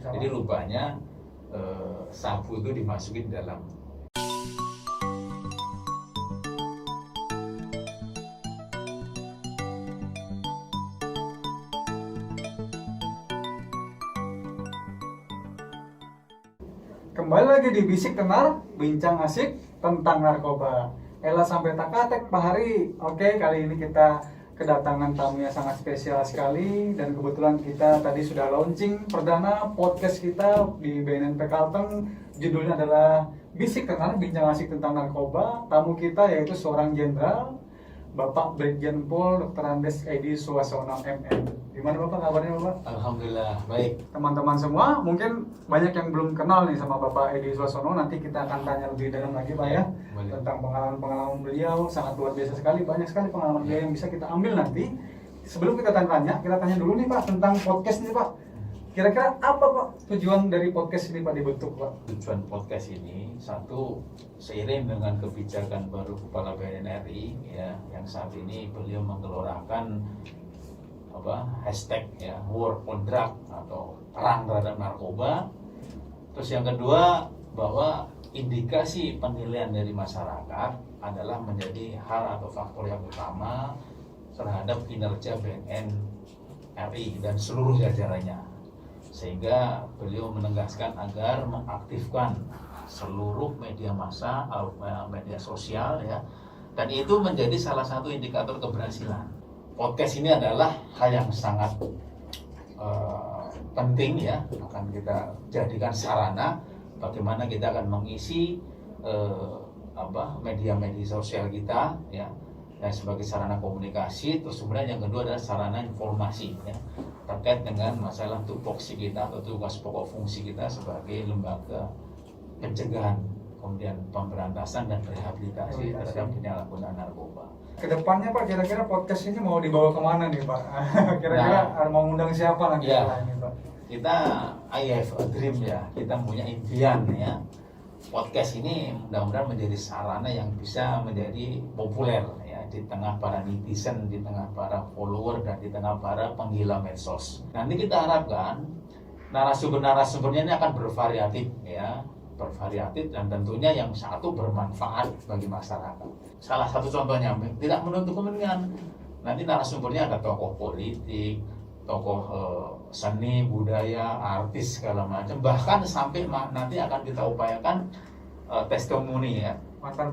Jadi rupanya sabu itu dimasukin dalam Kembali lagi di Bisik Tenar, bincang asik tentang narkoba. Ela sampai tak katek Pak Hari. Oke, kali ini kita kedatangan tamu yang sangat spesial sekali. Dan kebetulan kita tadi sudah launching perdana podcast kita di BNNP Kalteng. Judulnya adalah Bisik Tenar, bincang asik tentang narkoba. Tamu kita yaitu seorang jenderal, Bapak Brigjen Pol Dr. Andes Edi Suwasono MM. Gimana Bapak kabarnya Bapak? Alhamdulillah baik. Teman-teman semua mungkin banyak yang belum kenal nih sama Bapak Edi Suwasono. Nanti kita akan tanya lebih dalam lagi Pak ya, Boleh. tentang pengalaman-pengalaman beliau. Sangat luar biasa sekali, banyak sekali pengalaman beliau yang bisa kita ambil nanti. Sebelum kita tanya, kita tanya dulu nih Pak tentang podcast ini Pak. Kira-kira apa Pak tujuan dari podcast ini Pak dibentuk Pak? Tujuan podcast ini satu, seiring dengan kebijakan baru Kepala BNN ya, yang saat ini beliau menggelorakan hashtag ya, war on drug atau perang terhadap narkoba. Terus yang kedua, bahwa indikasi penilaian dari masyarakat adalah menjadi hal atau faktor yang utama terhadap kinerja BNN RI dan seluruh jajarannya. Sehingga beliau menegaskan agar mengaktifkan seluruh media massa, media sosial ya, dan itu menjadi salah satu indikator keberhasilan. Podcast ini adalah hal yang sangat penting ya, akan kita jadikan sarana bagaimana kita akan mengisi media-media sosial kita ya, dan sebagai sarana komunikasi. Terus kemudian yang kedua adalah sarana informasi ya, terkait dengan masalah tupoksi kita atau tugas pokok fungsi kita sebagai lembaga pencegahan, kemudian pemberantasan dan rehabilitasi terhadap penyalahgunaan narkoba. Kedepannya Pak, kira-kira podcast ini mau dibawa kemana nih Pak? Kira-kira mau ngundang siapa nanti Ya, setelah ini Pak? Kita I have a dream ya, kita punya impian ya. Podcast ini mudah-mudahan menjadi sarana yang bisa menjadi populer ya, di tengah para netizen, di tengah para follower, dan di tengah para penggila medsos. Nanti kita harapkan narasumber-narasumbernya ini akan bervariatif ya, dan tentunya yang satu bermanfaat bagi masyarakat. Salah satu contohnya, tidak menutup kemungkinan nanti narasumbernya ada tokoh politik, tokoh seni, budaya, artis segala macam, bahkan sampai nanti akan kita upayakan testimoni ya, mantan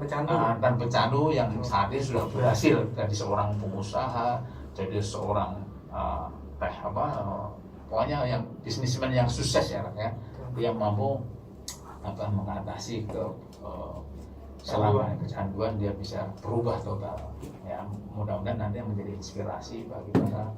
pecandu yang saat ini sudah berhasil dari seorang pengusaha, jadi seorang pokoknya yang bisnismen yang sukses ya, yang mampu mengatasi selama kecanduan, dia bisa berubah total ya. Mudah-mudahan nanti menjadi inspirasi bagi para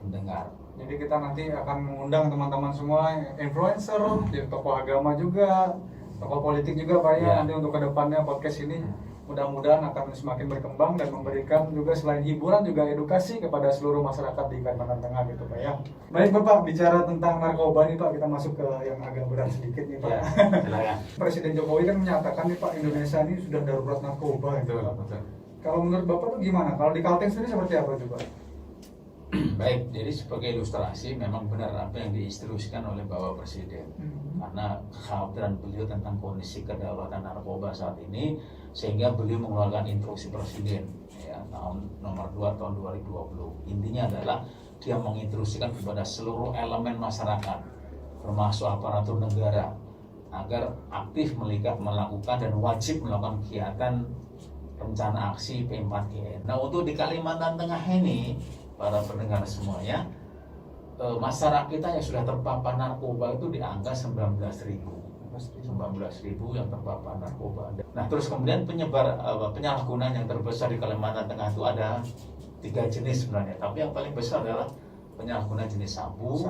pendengar. Jadi kita nanti akan mengundang teman-teman semua, influencer, tokoh agama juga, tokoh politik juga Pak ya. Nanti untuk kedepannya podcast ini mudah-mudahan akan semakin berkembang dan memberikan juga selain hiburan juga edukasi kepada seluruh masyarakat di Kalimantan Tengah gitu Pak ya. Baik Bapak, bicara tentang narkoba nih Pak, kita masuk ke yang agak berat sedikit nih Pak. Ya, silakan. Presiden Jokowi kan menyatakan nih Pak, Indonesia ini sudah darurat narkoba gitu Pak. Kalau menurut Bapak tuh gimana? Kalau di Kalteng sendiri seperti apa itu Pak? Baik, jadi sebagai ilustrasi memang benar apa yang diinstruksikan oleh Bapak Presiden. Karena kekhawatiran beliau tentang kondisi kedaulatan narkoba saat ini, sehingga beliau mengeluarkan instruksi Presiden ya, nomor 2 tahun 2020. Intinya adalah dia menginstruksikan kepada seluruh elemen masyarakat, termasuk aparatur negara, agar aktif melakukan dan wajib melakukan kegiatan rencana aksi P4GN. Nah, untuk di Kalimantan Tengah ini, para pendengar semuanya, masyarakat kita yang sudah terpapar narkoba itu di angka 19.000 yang terpapar narkoba. Nah, terus kemudian penyalahgunaan yang terbesar di Kalimantan Tengah itu ada 3 jenis sebenarnya, tapi yang paling besar adalah penyalahgunaan jenis sabu,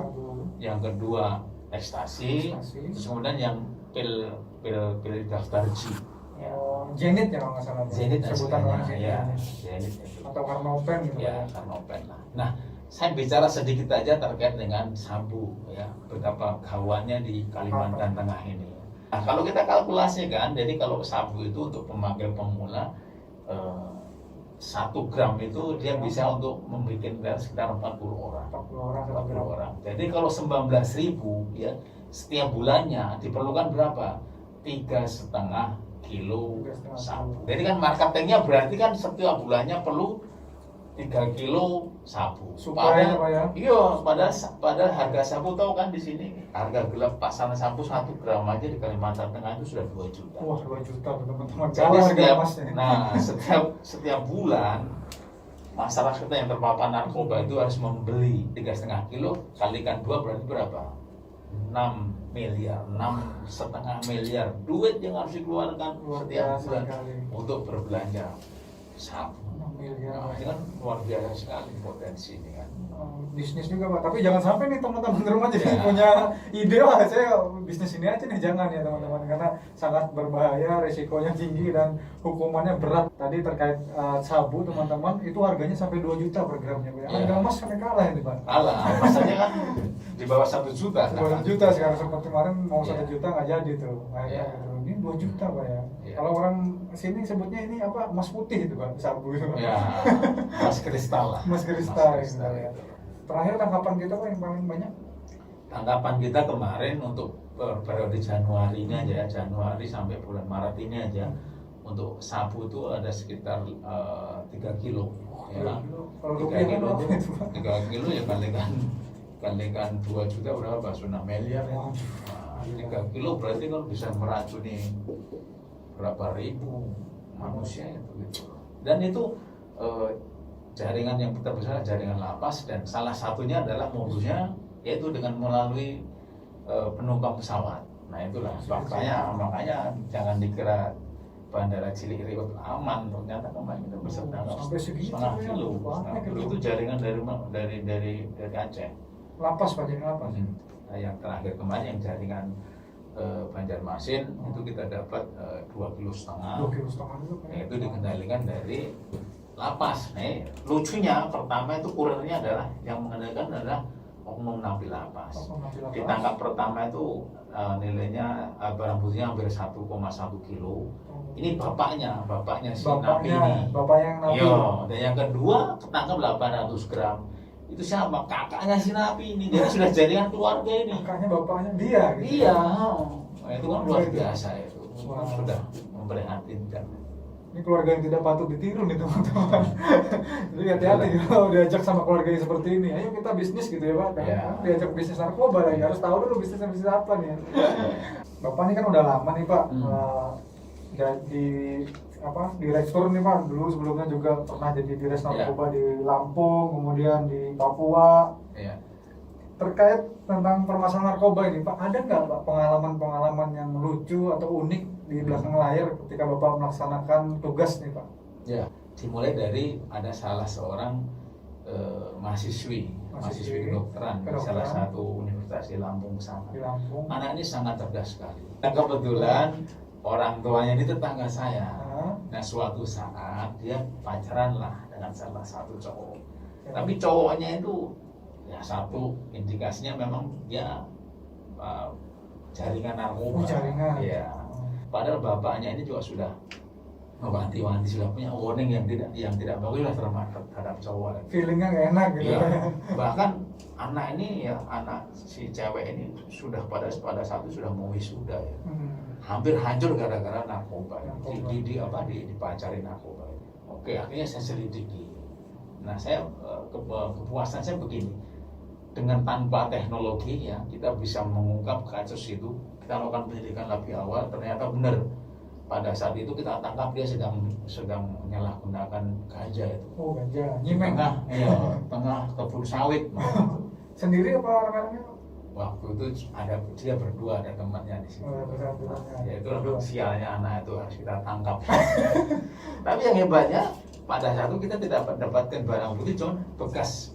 yang kedua ekstasi, terus kemudian yang pil daftar G. Zenit ya kalau nggak salah. Zenit sebutan orang Zenit. Ya, Zenit itu. Atau Karnopen gitu ya. Karnopen lah. Nah, saya bicara sedikit aja terkait dengan sabu ya, betapa gawatnya di Kalimantan Tengah ini. Nah, kalau kita kalkulasikan, jadi kalau sabu itu untuk pemakai pemula 1 gram itu dia bisa untuk membuat sekitar 40 orang. 40 orang 40 orang. Jadi kalau 19.000 ya, setiap bulannya diperlukan berapa? 3,5 kilo 3,5 sabu. kilo. Jadi kan marketingnya berarti kan setiap bulannya perlu 3 kilo sabu. Supaya apa ya? Iya, pada harga sabu tahu kan di sini harga gelap pasaran sabu 1 gram aja di Kalimantan Tengah itu sudah 2 juta. Wah, 2 juta teman-teman. Jadi Kalah harga setiap, emasnya. setiap bulan masyarakat kita yang terpapar narkoba itu harus membeli 3,5 kilo kalikan 2 berarti berapa? 6 miliar, 6,5 miliar duit yang harus dikeluarkan Luar setiap biasa bulan sekali. untuk berbelanja sabu. 6 miliar. Nah, ini kan luar biasa sekali potensi ini kan. Bisnis juga Pak, tapi jangan sampai nih teman-teman di rumah jadi Ya. punya ide, wah saya bisnis ini aja nih, jangan ya teman-teman, karena sangat berbahaya, resikonya tinggi dan hukumannya berat. Tadi terkait sabu teman-teman, itu harganya sampai 2 juta per gramnya Pak. Ya. Harga emas sampai kalah ini Pak. Kalah, masanya kan di bawah 1 juta. 2 juta sekarang, seperti kemarin mau 1 Ya. juta nggak jadi tuh. Akhirnya Ya. ini 2 juta Pak ya. Ya. Kalau orang sini sebutnya ini apa, emas putih itu Pak, sabu itu Pak. Ya, emas kristal lah. Emas kristal, Emas gitu ya. itu. Terakhir tangkapan kita Pak yang paling banyak? Tanggapan kita kemarin untuk periode Januari ini aja, Januari sampai bulan Maret ini aja, untuk sabu itu ada sekitar 3 kilo. Ya. 3 kilo. Kalau 3 rupiah kilo, berapa itu, Pak? 3 kilo ya kalikan 2 juta berapa? 6 miliar. Ya. Waduh. Nah, 3 kilo berarti kan bisa meracuni berapa ribu manusia itu gitu. Dan itu jaringan yang terbesar jaringan lapas, dan salah satunya adalah modusnya yaitu dengan melalui penumpang pesawat. Nah itulah makanya jangan dikira Bandara Cilikriwut aman, ternyata kemarin kita bisa tangkap sampai segitu setengah ya, kilo. banyak Setengah kilo itu. itu jaringan dari Aceh. Lapas Pak, jadi lapas. Nah, yang terakhir kemarin yang jaringan Banjarmasin itu kita dapat 2,5 kilo. 2,5 kilo itu Pak. Itu dikendalikan dari lapas. Nah, lucunya pertama itu kurirnya adalah yang mengendalikan adalah oknum napi lapas. Ditangkap pertama itu nilainya barang buktinya hampir 1,1 kilo. Ini bapaknya si napi ini. Bapak yang napi. Iya, dan yang kedua ketangkap 800 gram. Itu siapa? Kakaknya si napi ini. Dia sudah jaringan keluarga ini. Kakaknya bapaknya dia gitu. Iya. Nah, itu kan luar biasa itu. Wow. Sudah memprihatinkan. Ini keluarga yang tidak patut ditiru nih teman-teman. Jadi hati-hati kalau diajak sama keluarga yang seperti ini. Ayo kita bisnis gitu ya Pak. Iya. Diajak bisnis narkoba lagi, harus tahu dulu bisnis apa nih. Bapak ini kan udah lama nih Pak. Jadi direktur nih Pak. Dulu sebelumnya juga pernah jadi Dires Narkoba di Lampung, kemudian di Papua. Iya. Terkait tentang permasalahan narkoba ini Pak, ada nggak Pak pengalaman-pengalaman yang lucu atau unik di belakang layar ketika Bapak melaksanakan tugas nih Pak? Ya, dimulai dari ada salah seorang mahasiswi kedokteran di salah satu universitas di Lampung sana. Di Lampung. Anak ini sangat cerdas sekali. Dan kebetulan orang tuanya ini tetangga saya. Nah, suatu saat dia pacaran lah dengan salah satu cowok. Tapi cowoknya itu ya satu indikasinya memang dia jaringan narkoba. Jaringan. Ya. Padahal bapaknya ini juga sudah mewanti-wanti, sudah punya warning yang tidak bagus lah terhadap cowok. Feelingnya nggak enak gitu. Ya. Bahkan anak ini ya, anak si cewek ini sudah pada saat itu sudah mau wisuda ya. Hampir hancur gara-gara narkoba. Dipacari narkoba. Oke, akhirnya saya selidiki. Nah, saya kepuasan saya begini. Dengan tanpa teknologi ya, kita bisa mengungkap kasus itu. Kita lakukan penyelidikan lebih awal, ternyata benar. Pada saat itu kita tangkap dia sedang menyalahgunakan ganja itu. Oh, ganja. Nyimeng. Tengah kebun sawit. Sendiri apa orang-orangnya? Waktu itu dia berdua, ada temannya di situ. Ya itu sialnya anak itu harus kita tangkap. Tapi yang hebatnya pada saat itu kita tidak mendapatkan barang bukti, cuma bekas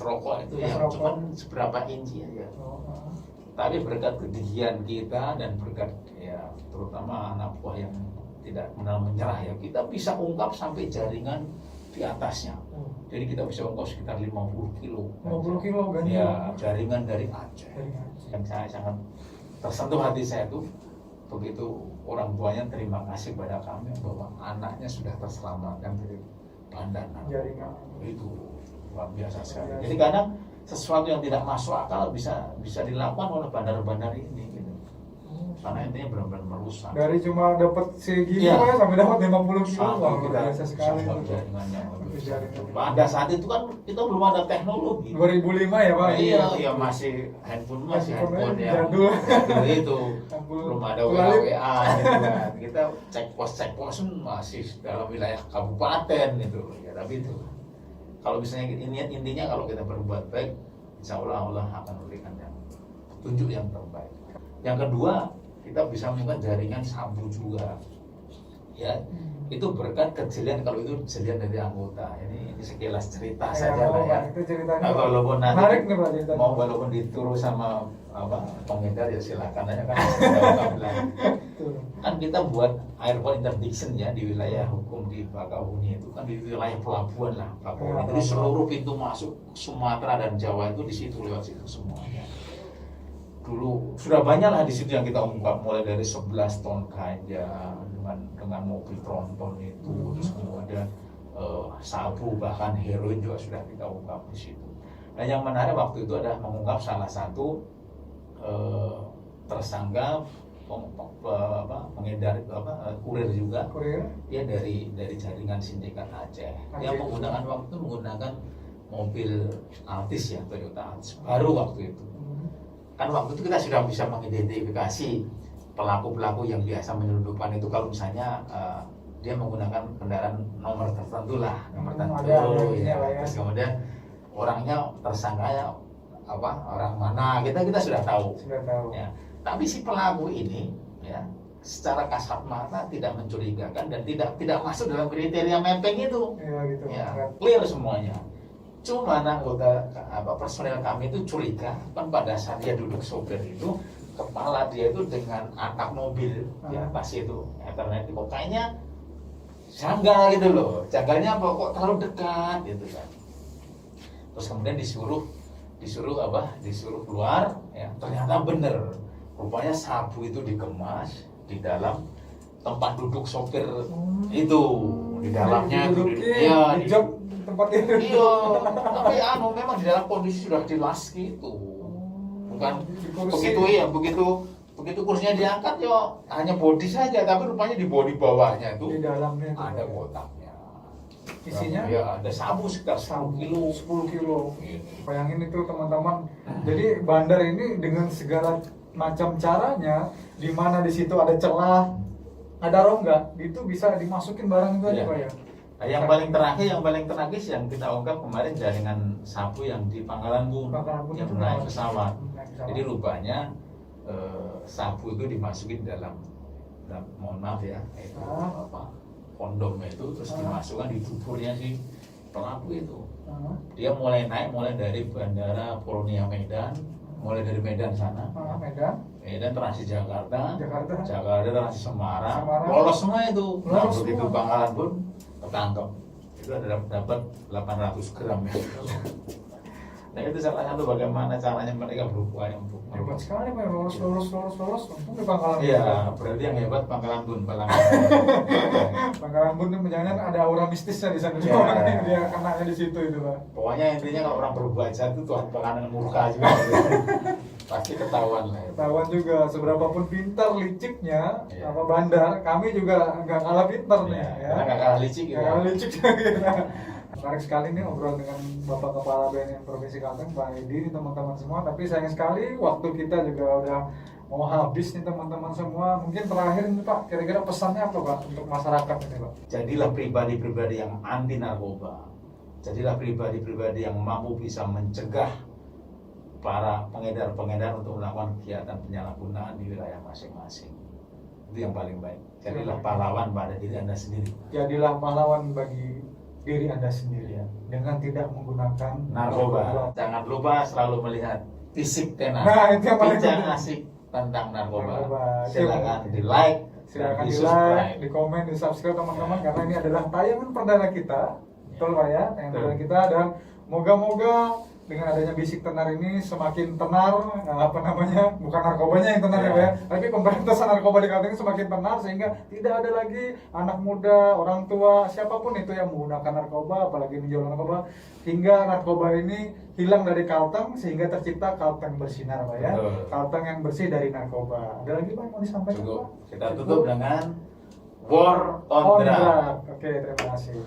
rokok itu yang cuma seberapa inci aja. Tapi berkat kegigihan kita dan berkat ya terutama anak buah yang tidak kenal menyerah ya, kita bisa ungkap sampai jaringan di atasnya. Jadi kita bisa ungkap sekitar 50 kilo. 50 kilo ganja. Ya, jaringan dari Aceh. Yang saya sangat tersentuh hati saya itu begitu orang tuanya terima kasih pada kami bahwa anaknya sudah terselamatkan dari bandar Jaringan. itu luar biasa sekali. Jadi kadang sesuatu yang tidak masuk akal bisa dilakukan oleh bandar-bandar ini gitu. Karena intinya benar-benar merusak. Dari cuma dapat segini Iya. Pak, ya, sampai dapat 50 kilo, Sampai luar kita biasa sekali. sampai itu. jaringannya lebih besar. Jaringan. Pada saat itu kan kita belum ada teknologi. 2005 ya Pak? Iya, ya masih handphone Handphone yang jadul. jadul itu. Handphone Belum ada tulis. WA gitu kan. Kita cek pos masih dalam wilayah kabupaten gitu. Ya tapi itu kalau misalnya intinya kalau kita berbuat baik, insya Allah akan memberikan yang petunjuk yang terbaik. Yang kedua, kita bisa menemukan jaringan sabu juga. Ya, itu berkat kejelian, kalau itu kejelian dari anggota. Ini sekilas cerita saja lah ya. Itu ceritanya. Nah, walaupun nanti Menarik nih Pak ceritanya. mau walaupun dituruh sama pengedar ya silakan aja kan. Betul. Kan kita buat airport interdiction ya di wilayah hukum di Bakauheni itu kan di wilayah pelabuhan lah Bakauheni. Jadi seluruh pintu masuk Sumatera dan Jawa itu di situ, lewat situ semuanya. Dulu sudah banyak lah di situ yang kita ungkap, mulai dari 11 ton ganja dengan mobil tronton itu, terus kemudian sabu bahkan heroin juga sudah kita ungkap di situ. Dan yang menarik waktu itu adalah mengungkap salah satu tersangka pengedar kurir juga. Korea. Dia dari jaringan sindikat Aceh. Dia menggunakan waktu itu menggunakan mobil Altis ya, Toyota Altis baru waktu itu. Kan waktu itu kita sudah bisa mengidentifikasi pelaku-pelaku yang biasa menyelundupkan itu kalau misalnya dia menggunakan kendaraan nomor tertentu lah, nomor tertentu ya. Terus kemudian orangnya tersangkanya orang mana kita sudah tahu. Sudah tahu. Ya. Tapi si pelaku ini ya secara kasat mata tidak mencurigakan dan tidak masuk dalam kriteria mapping itu. Iya gitu. Ya, clear semuanya. Cuma anggota personel kami itu curiga kan pada saat dia duduk sopir itu kepala dia itu dengan atap mobil di atas itu Ethernet kok kayaknya janggal gitu loh. Janggalnya apa kok terlalu dekat gitu kan. Terus kemudian disuruh keluar ya, ternyata bener. Rupanya sabu itu dikemas di dalam tempat duduk sopir itu, di dalamnya itu ya di jok tempat itu. Iya, tapi memang di dalam kondisi sudah jelas gitu. Bukan begitu kursinya diangkat ya hanya bodi saja, tapi rupanya di bodi bawahnya itu Di dalamnya itu ada kotaknya. isinya Ya ada sabu sekitar 10 kilo. 10 kilo. Gitu. Bayangin itu teman-teman. Jadi bandar ini dengan segala macam caranya, di mana di situ ada celah, ada rongga, itu bisa dimasukin barang itu aja Iya. Pak ya. Nah, yang paling tragis yang kita ungkap kemarin jaringan sabu yang di Pangkalan Bun yang naik pesawat. Jadi rupanya sabu itu dimasukin dalam mohon maaf ya itu kondom itu terus dimasukkan di tubuhnya si pelaku itu. Dia mulai dari Bandara Polonia Medan, mulai dari Medan sana. Medan transit Jakarta transit Semarang, lolos semua itu. Nah, begitu Pangkalan Bun ketangkep, itu ada dapat 800 gram ya. Nah itu salah satu bagaimana caranya mereka berupaya untuk Hebat sekali Pak, lolos untung di Pangkalan Bun. Iya, berarti yang hebat Pangkalan Bun. Pangkalan Bun itu jangan ada aura mistisnya di sana. Iya. Dia kenanya di situ itu Pak. Pokoknya intinya kalau orang berbuat jahat itu Tuhan penganan murka juga. Pasti ketahuan lah. Ketahuan juga seberapa pun pintar liciknya Iya. bandar, kami juga nggak kalah pintar nih ya. Karena nggak kalah licik gitu. Nggak kalah licik kita. Menarik sekali nih ngobrol dengan Bapak Kepala BNN Provinsi Kalteng, Pak Edi, nih teman-teman semua. Tapi sayang sekali waktu kita juga udah mau habis nih teman-teman semua. Mungkin terakhir nih Pak, kira-kira pesannya apa Pak untuk masyarakat ini Pak? Jadilah pribadi-pribadi yang anti narkoba. Jadilah pribadi-pribadi yang mampu bisa mencegah para pengedar-pengedar untuk melakukan kegiatan penyalahgunaan di wilayah masing-masing. Itu yang paling baik. Jadilah pahlawan pada diri Anda sendiri. Jadilah pahlawan bagi diri Anda sendiri ya, dengan tidak menggunakan Narkoba. Jangan lupa selalu melihat fisik tenar. Nah, itu yang paling bincang penting. asik tentang narkoba. Narkoba. Silakan di like, Silakan dan di subscribe. like, di komen, di subscribe teman-teman, karena ini adalah tayangan perdana kita, betul Pak ya, tayangan perdana kita, dan moga-moga dengan adanya Bisik Tenar ini semakin tenar, apa namanya, bukan narkobanya yang tenar ya Pak ya, tapi pemberantasan narkoba di Kalteng semakin tenar sehingga tidak ada lagi anak muda, orang tua, siapapun itu yang menggunakan narkoba, apalagi menjual narkoba, hingga narkoba ini hilang dari Kalteng sehingga tercipta Kalteng bersinar Pak ya. Betul. Kalteng yang bersih dari narkoba. Ada lagi Pak yang mau disampaikan Cukup. Pak? Kita tutup dengan War on Drug. Oke, terima kasih.